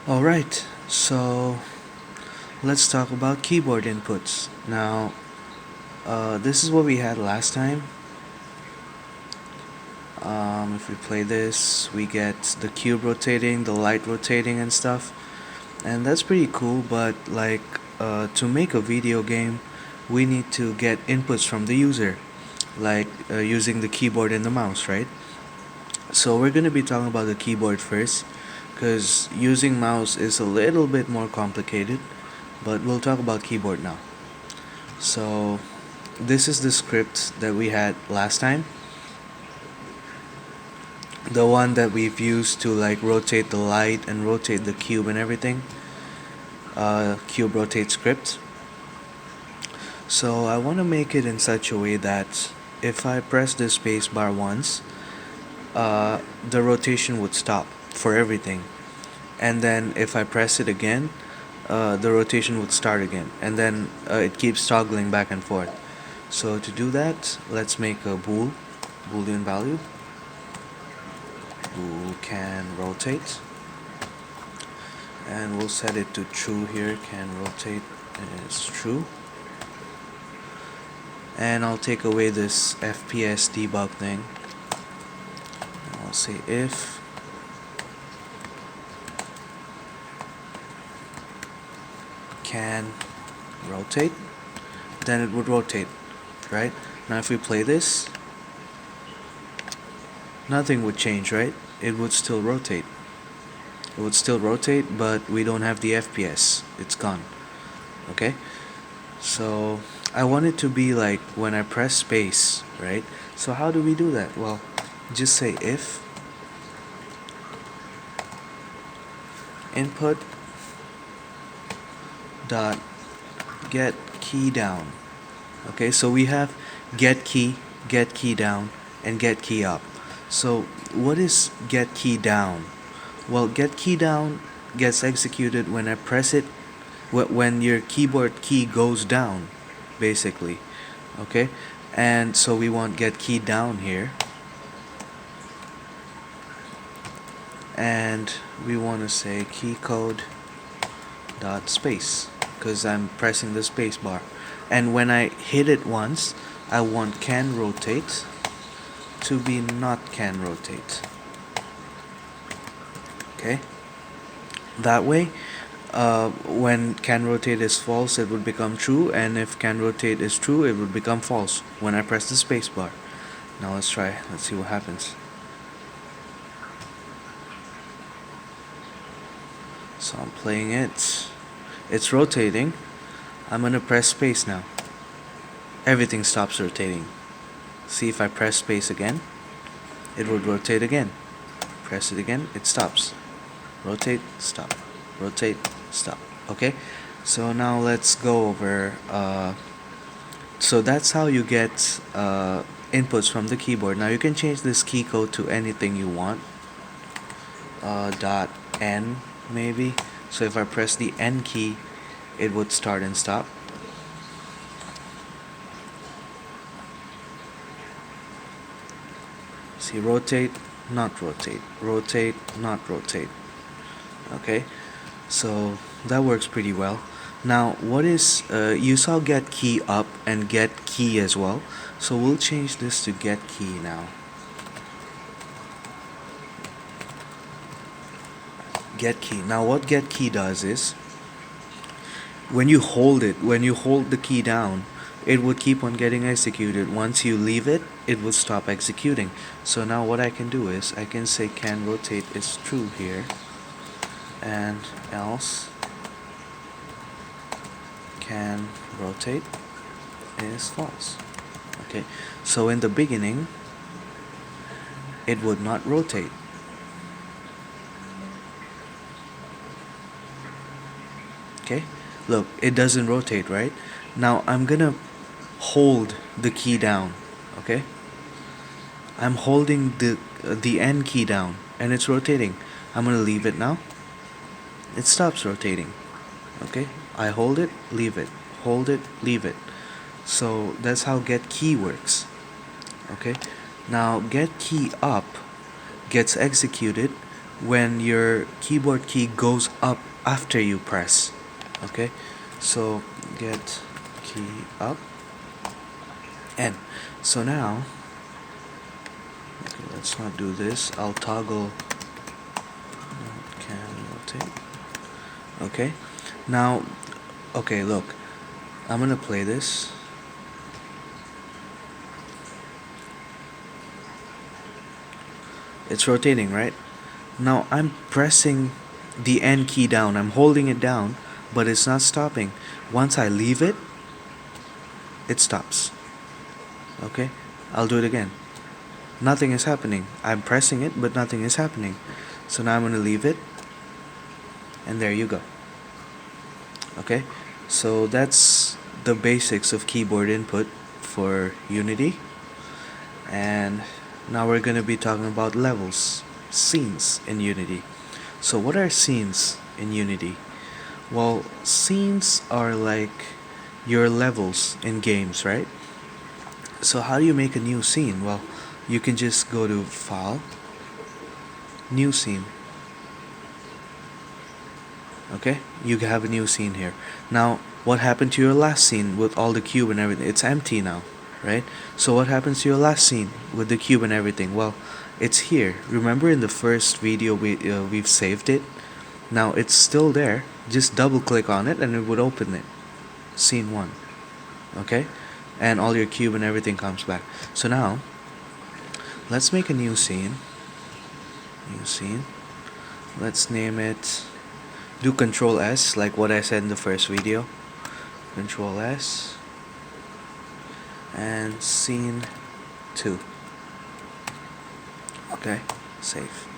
Alright, so let's talk about keyboard inputs. Now, this is what we had last time. If we play this, we get the cube rotating, the light rotating, and stuff. And that's pretty cool, but to make a video game, we need to get inputs from the user, using the keyboard and the mouse, right? So we're going to be talking about the keyboard first, because using mouse is a little bit more complicated, but we'll talk about keyboard now. So this is the script that we had last time, the one that we've used to rotate the light and rotate the cube and everything. Cube rotate script. So I want to make it in such a way that if I press the space bar once, the rotation would stop for everything, and then if I press it again, the rotation would start again, and then it keeps toggling back and forth. So to do that, let's make a boolean value. Bool can rotate, and we'll set it to true here. Can rotate is true, and I'll take away this FPS debug thing. I'll say if can rotate, then it would rotate, right? Now if we play this, nothing would change, right? It would still rotate. It would still rotate, but we don't have the FPS. It's gone. Okay? So I want it to be like when I press space, right? So how do we do that? Well, just say if input dot get key down. Okay, so we have get key down, and get key up. So what is get key down? Well, get key down gets executed when I press it, when your keyboard key goes down, basically. Okay, and so we want get key down here, and we want to say key code dot space, because I'm pressing the space bar, and when I hit it once, I want can rotate to be not can rotate. Okay, that way when can rotate is false, it would become true, and if can rotate is true, it would become false when I press the space bar. Now let's try, let's see what happens. So I'm playing it, it's rotating. I'm gonna press space now, everything stops rotating. See, if I press space again, it would rotate again. Press it again, it stops. Rotate, stop. Rotate, stop. Okay, so now let's go over so that's how you get inputs from the keyboard. Now you can change this key code to anything you want. Dot N maybe. So if I press the N key, it would start and stop. See, rotate, not rotate, rotate, not rotate. Okay, so that works pretty well. Now what is you saw get key up and get key as well, so we'll change this to get key now. Get key. Now what get key does is, when you hold the key down, it would keep on getting executed. Once you leave it, it will stop executing. So now what I can do is I can say can rotate is true here, and else can rotate is false. Okay, so in the beginning it would not rotate. Okay, look, it doesn't rotate, right? Now I'm gonna hold the key down. Okay, I'm holding the N key down, and it's rotating. I'm gonna leave it now, it stops rotating. Okay, I hold it, leave it, hold it, leave it. So that's how get key works. Okay, now get key up gets executed when your keyboard key goes up after you press. Okay, so get key up, and so now, okay, let's not do this. I'll toggle can rotate. Okay, now, okay, look, I'm gonna play this. It's rotating, right? Now I'm pressing the N key down. I'm holding it down, but it's not stopping. Once I leave it, it stops. Okay? I'll do it again. Nothing is happening. I'm pressing it, but nothing is happening. So now I'm going to leave it, and there you go. Okay? So that's the basics of keyboard input for Unity. And now we're going to be talking about levels, scenes in Unity. So what are scenes in Unity? Well, scenes are like your levels in games, right? So how do you make a new scene? Well, you can just go to File, New Scene. Okay, you have a new scene here. Now, what happened to your last scene with all the cube and everything? It's empty now, right? So what happens to your last scene with the cube and everything? Well, it's here. Remember in the first video we've saved it? Now it's still there. Just double click on it and it would open it. Scene 1. Okay? And all your cube and everything comes back. So now, let's make a new scene. New scene. Let's name it, do Control S like what I said in the first video. Control S. And scene 2. Okay, save.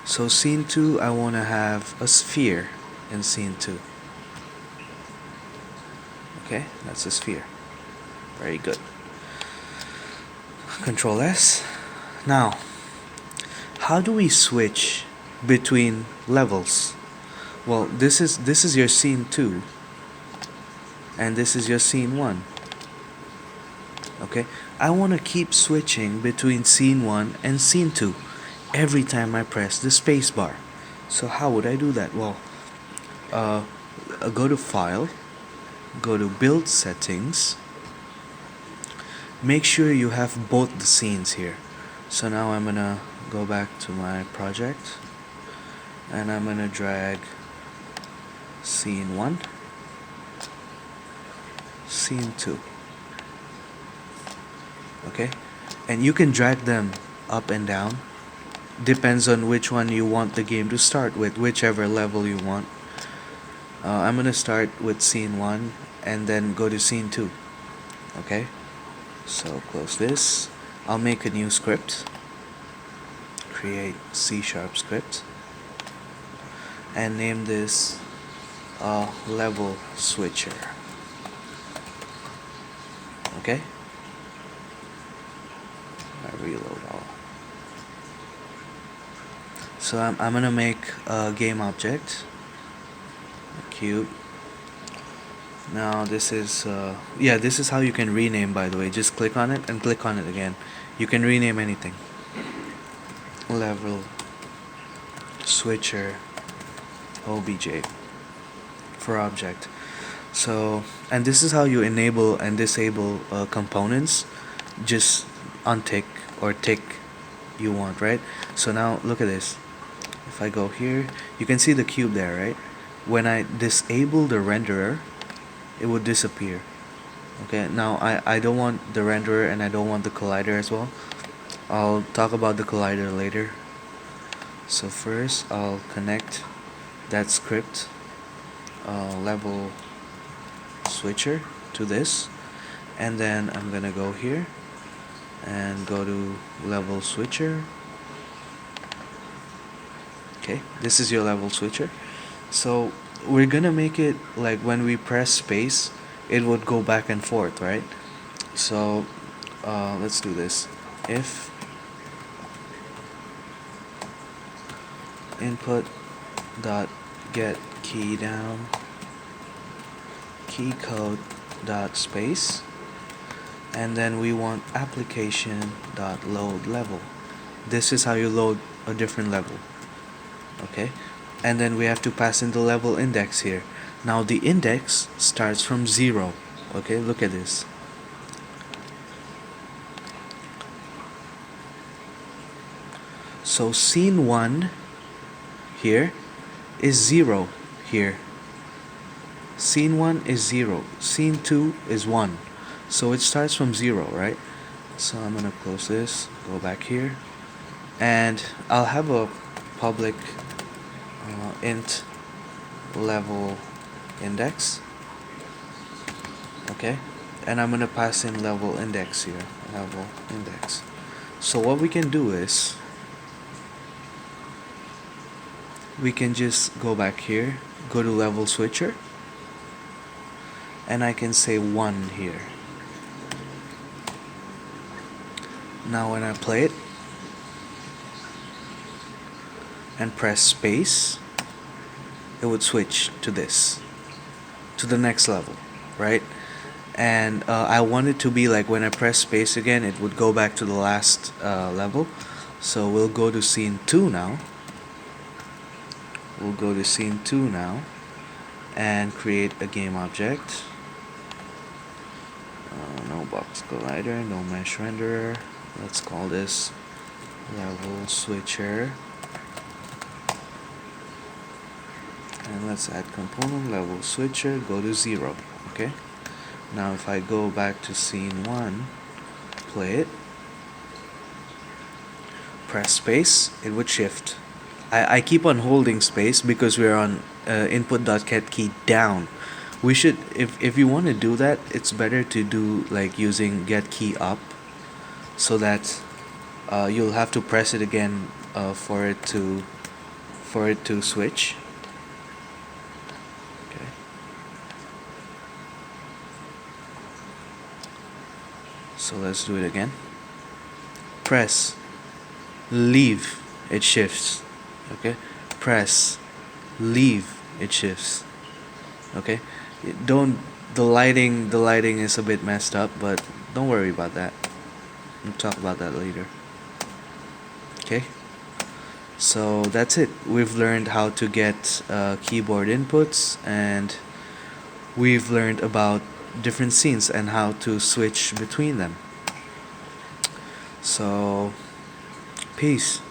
So scene 2, I want to have a sphere in scene 2. Okay, that's a sphere. Very good. Control S. Now, how do we switch between levels? Well, this is your scene 2, and this is your scene 1. Okay, I want to keep switching between scene 1 and scene 2 every time I press the space bar. So how would I do that? Well, go to File, go to Build Settings. Make sure you have both the scenes here. So now I'm gonna go back to my project, and I'm gonna drag scene 1, scene 2. Okay, and you can drag them up and down, depends on which one you want the game to start with, whichever level you want. I'm gonna start with scene 1 and then go to scene 2. Okay, so close this. I'll make a new script, create C# script, and name this level switcher. Okay, I reload all. So I'm gonna make a game object, a cube. Now this is this is how you can rename, by the way. Just click on it and click on it again. You can rename anything. Level switcher obj for object. So, and this is how you enable and disable components. Just untick or tick you want, right? So now look at this. If I go here, you can see the cube there, right? When I disable the renderer, it would disappear. Okay, now I don't want the renderer and I don't want the collider as well. I'll talk about the collider later. So first I'll connect that script, level switcher, to this, and then I'm gonna go here and go to level switcher. Okay, this is your level switcher. So we're gonna make it like when we press space, it would go back and forth, right? So let's do this. If input dot get key down key code dot space, and then we want application dot load level. This is how you load a different level. Okay, and then we have to pass in the level index here. Now the index starts from 0. Okay, look at this. So scene 1 here is 0 here. Scene 1 is 0. Scene 2 is 1. So it starts from 0, right? So I'm gonna close this, go back here, and I'll have a public int level index. Okay, and I'm gonna pass in level index here, level index. So what we can do is we can just go back here, go to level switcher, and I can say 1 here. Now when I play it and press space, it would switch to this, to the next level, right? And I want it to be like when I press space again, it would go back to the last level. So we'll go to scene 2 now. We'll go to scene 2 now and create a game object. No box collider, no mesh renderer. Let's call this level switcher. And let's add component level switcher, go to 0. Okay, now if I go back to scene 1, play it, press space, it would shift. I keep on holding space because we're on input.get key down. We should, if you want to do that, it's better to do like using get key up, so that you'll have to press it again for it to switch. Okay. So let's do it again. Press, leave, it shifts. Okay, press, leave, it shifts. Okay, don't, the lighting is a bit messed up, but don't worry about that. We'll talk about that later. Okay, so that's it. We've learned how to get keyboard inputs, and we've learned about different scenes and how to switch between them. So peace.